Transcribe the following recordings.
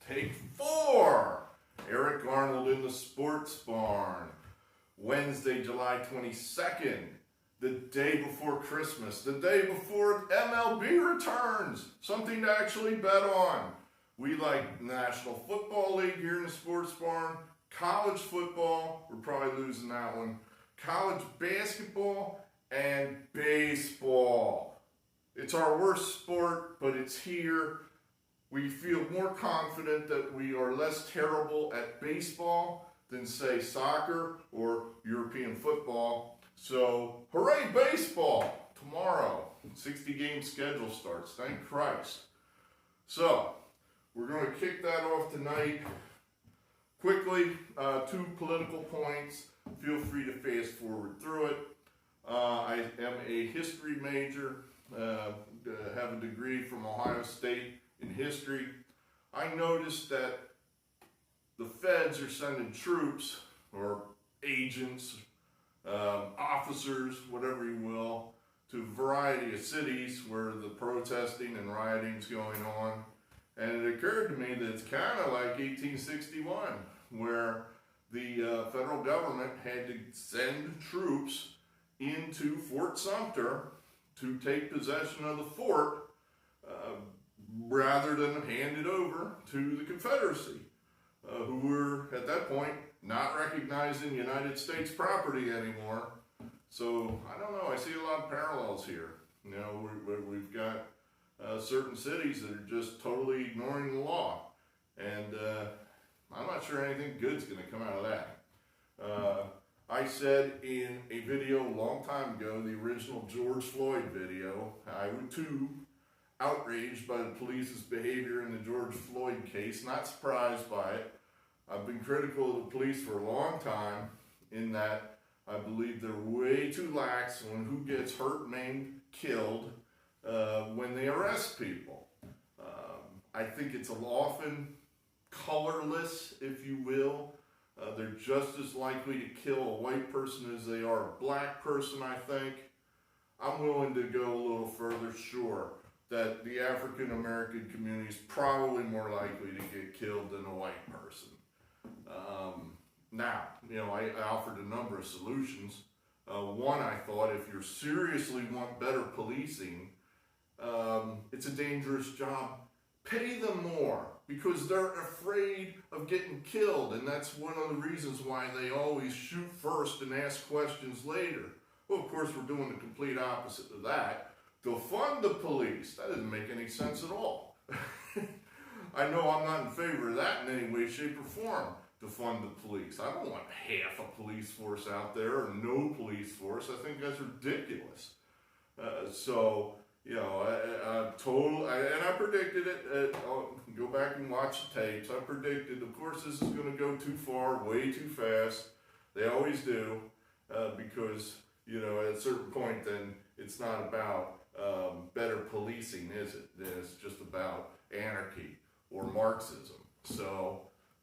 Take 4. Eric Arnold in the Sports Barn. Wednesday, July 22nd, the day before Christmas, the day before MLB returns. Something to actually bet on. We like National Football League here in the Sports Barn. College football, we're probably losing that one. College basketball and baseball. It's our worst sport, but it's here. We feel more confident that we are less terrible at baseball than, say, soccer or European football. So, hooray, baseball! Tomorrow, 60-game schedule starts, thank Christ. So, we're going to kick that off tonight. Quickly, 2 political points. Feel free to fast forward through it. I am a history major, have a degree from Ohio State in history. I noticed that the feds are sending troops or agents, officers, whatever you will, to a variety of cities where the protesting and rioting is going on. And it occurred to me that it's kind of like 1861, where the federal government had to send troops into Fort Sumter to take possession of the fort rather than hand it over to the Confederacy, who were, at that point, not recognizing United States property anymore. So, I don't know, I see a lot of parallels here. You know, we've got certain cities that are just totally ignoring the law. And I'm not sure anything good's going to come out of that. I said in a video a long time ago, the original George Floyd video, I would too outraged by the police's behavior in the George Floyd case, not surprised by it. I've been critical of the police for a long time in that I believe they're way too lax on who gets hurt, maimed, killed when they arrest people. I think it's often colorless, if you will. They're just as likely to kill a white person as they are a black person, I think. I'm willing to go a little further, sure, that the African American community is probably more likely to get killed than a white person. Now, you know, I offered a number of solutions. One, I thought, if you seriously want better policing, it's a dangerous job. Pay them more because they're afraid of getting killed, and that's one of the reasons why they always shoot first and ask questions later. Well, of course, we're doing the complete opposite of that. Defund the police. That doesn't make any sense at all. I know I'm not in favor of that in any way, shape, or form. Defund the police. I don't want half a police force out there or no police force. I think that's ridiculous. So, you know, and I predicted it. Go back and watch the tapes. I predicted, of course, this is going to go too far, way too fast. They always do, because, you know, at a certain point, then it's not about better policing, is it? Then it's just about anarchy or Marxism. So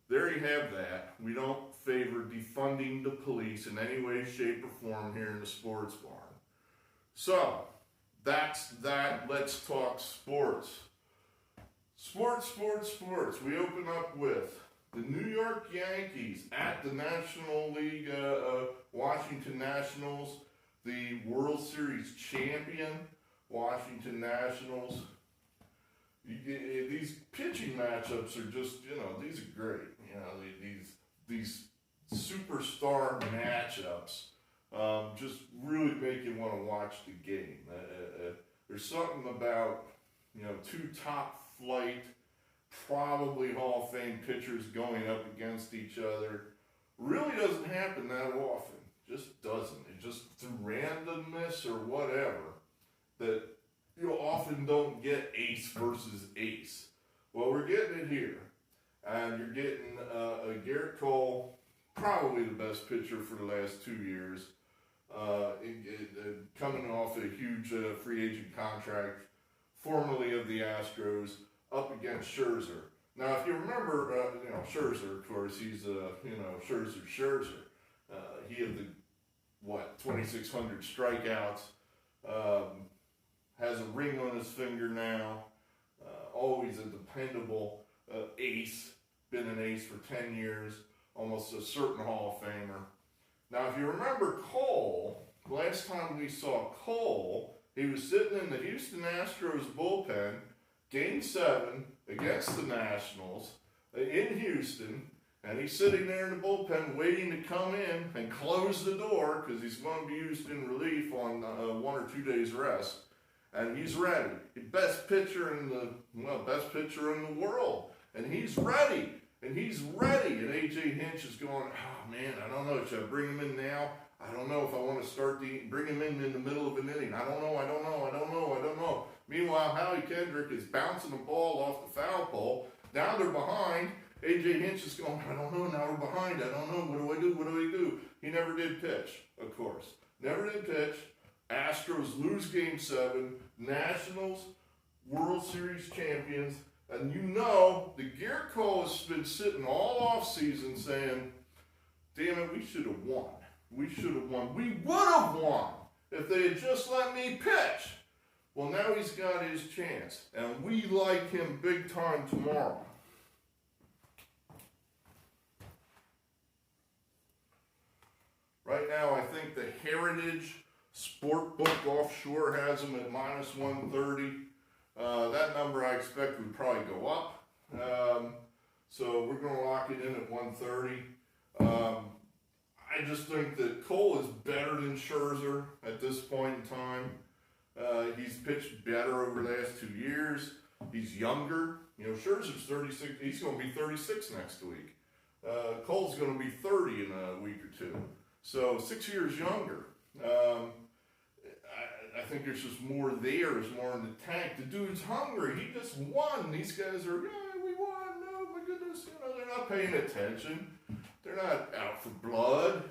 there you have that. We don't favor defunding the police in any way, shape, or form here in the Sports Barn. So that's that. Let's talk sports. Sports. We open up with the New York Yankees at the National League, Washington Nationals, the World Series champion, Washington Nationals. These pitching matchups are just, you know, these are great. You know, these superstar matchups just really make you want to watch the game. There's something about, you know, 2 top flight, probably Hall of Fame pitchers going up against each other. Really doesn't happen that often. Just doesn't. It just through randomness or whatever that you often don't get ace versus ace. Well, we're getting it here. And you're getting Garrett Cole, probably the best pitcher for the last 2 years, coming off a huge free agent contract, formerly of the Astros, up against Scherzer. Now, if you remember, you know, Scherzer, of course, he's, you know, Scherzer. He had the, 2,600 strikeouts, has a ring on his finger now. always a dependable ace, been an ace for 10 years, almost a certain Hall of Famer. Now, if you remember Cole, last time we saw Cole, he was sitting in the Houston Astros bullpen, Game 7 against the Nationals in Houston, and he's sitting there in the bullpen waiting to come in and close the door because he's going to be used in relief on 1 or 2 days rest. And he's ready. Best pitcher in the world. And he's ready. And A.J. Hinch is going, oh man, I don't know. Should I bring him in now? I don't know if I want to bring him in the middle of an inning. I don't know. Meanwhile, Howie Kendrick is bouncing the ball off the foul pole. Now they're behind. A.J. Hinch is going, I don't know, now we're behind. I don't know, what do I do? He never did pitch, of course. Never did pitch. Astros lose Game 7. Nationals, World Series champions. And you know, the Garrett Cole has been sitting all off season saying, damn it, we should have won. We would have won if they had just let me pitch. Well, now he's got his chance. And we like him big time tomorrow. Right now, I think the Heritage Sportbook offshore has him at minus 130. That number I expect would probably go up. So we're going to lock it in at 130. I just think that Cole is better than Scherzer at this point in time. He's pitched better over the last 2 years. He's younger. You know, Scherzer's 36. He's going to be 36 next week. Cole's going to be 30 in a week or two. So 6 years younger. I think there's just more there. There's more in the tank. The dude's hungry. He just won. These guys are, yeah, we won. Oh my goodness. You know, they're not paying attention. They're not out for blood.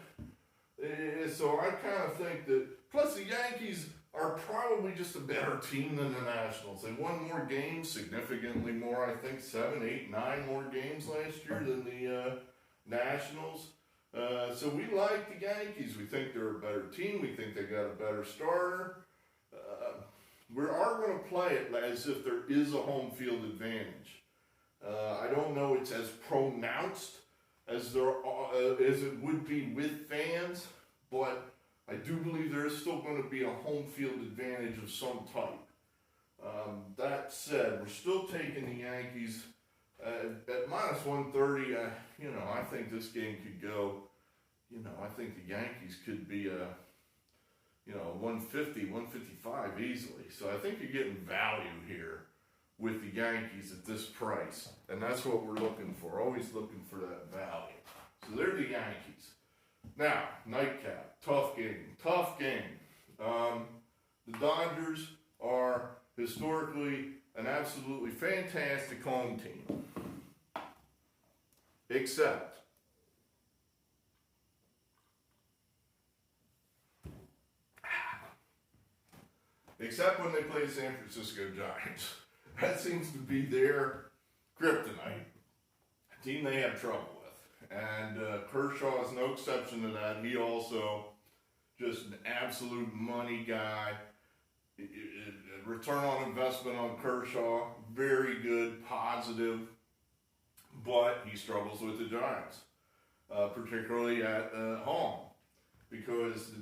So I kind of think that, plus the Yankees are probably just a better team than the Nationals. They won more games, significantly more, I think 7, 8, 9 more games last year than the Nationals. So we like the Yankees. We think they're a better team. We think they got a better starter. We are going to play it as if there is a home field advantage. I don't know it's as pronounced as it would be with fans, but I do believe there is still going to be a home field advantage of some type. That said, we're still taking the Yankees at minus 130. I think this game could go. I think the Yankees could be 150, 155 easily. So I think you're getting value here with the Yankees at this price. And that's what we're looking for. Always looking for that value. So they're the Yankees. Now, nightcap. Tough game. The Dodgers are historically an absolutely fantastic home team. Except when they play the San Francisco Giants. That seems to be their kryptonite, a team they have trouble with. And Kershaw is no exception to that. He also just an absolute money guy. Return on investment on Kershaw, very good, positive, but he struggles with the Giants, particularly at home. Because the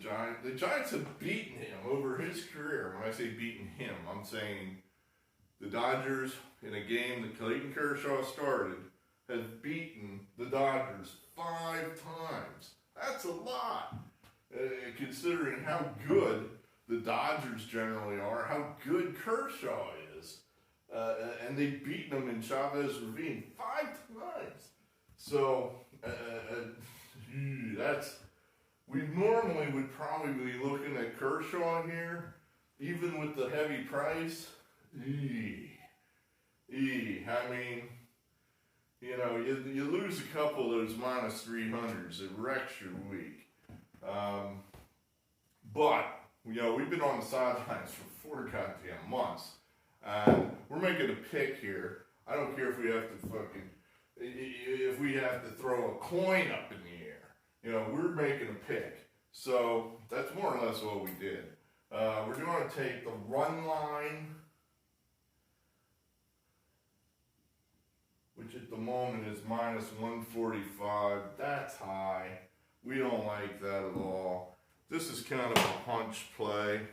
Giants have beaten him over his career. When I say beaten him, I'm saying the Dodgers, in a game that Clayton Kershaw started, have beaten the Dodgers 5 times. That's a lot, considering how good the Dodgers generally are, how good Kershaw is. And they've beaten him in Chavez Ravine 5 times. So, we normally would probably be looking at Kershaw here, even with the heavy price. I mean, you lose a couple of those minus 300s, it wrecks your week. But, we've been on the sidelines for 4 goddamn months. And we're making a pick here. I don't care if we have to throw a coin up in the air. We're making a pick. So that's more or less what we did. We're going to take the run line at the moment is -145. That's high. We don't like that at all. This is kind of a hunch play.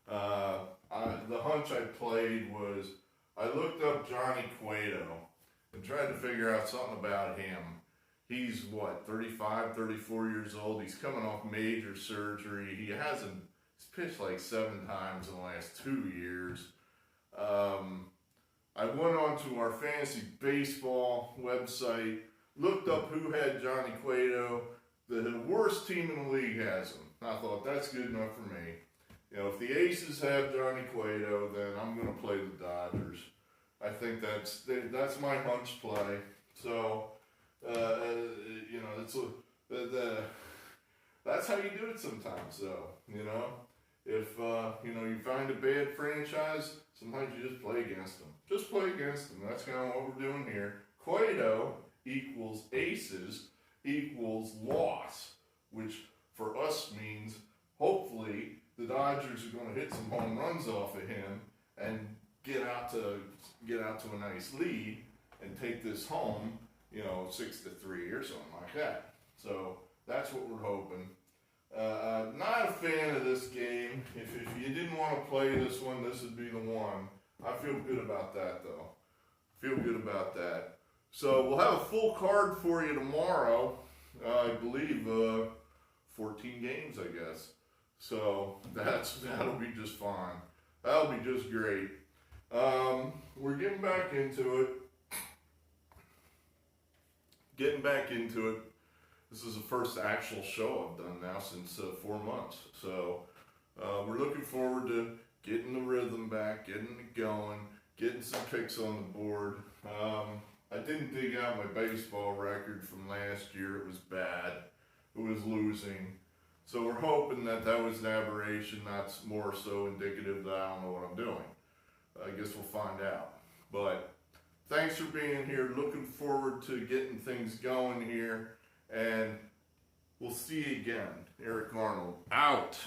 The hunch I played was I looked up Johnny Cueto and tried to figure out something about him. He's 35, 34 years old. He's coming off major surgery. He's pitched like 7 times in the last 2 years. I went onto our fantasy baseball website, looked up who had Johnny Cueto. The worst team in the league has him. I thought that's good enough for me. You know, if the Aces have Johnny Cueto, then I'm going to play the Dodgers. I think that's my hunch play. So, you know, that's how you do it sometimes. So, you know, if you know, you find a bad franchise, sometimes you just play against them. Just play against them. That's kind of what we're doing here. Cueto equals Aces equals loss, which for us means hopefully the Dodgers are going to hit some home runs off of him and get out to a nice lead and take this home, you know, 6-3 or something like that. So that's what we're hoping. Not a fan of this game. If you didn't want to play this one, this would be the one. I feel good about that, though. Feel good about that. So we'll have a full card for you tomorrow. I believe 14 games, I guess. So that'll be just fine. That'll be just great. We're getting back into it. This is the first actual show I've done now since 4 months. So we're looking forward to getting the rhythm back, getting it going, getting some picks on the board. I didn't dig out my baseball record from last year. It was bad. It was losing. So we're hoping that was an aberration, not more so indicative that I don't know what I'm doing. I guess we'll find out. But thanks for being here. Looking forward to getting things going here. And we'll see you again. Eric Arnold, out.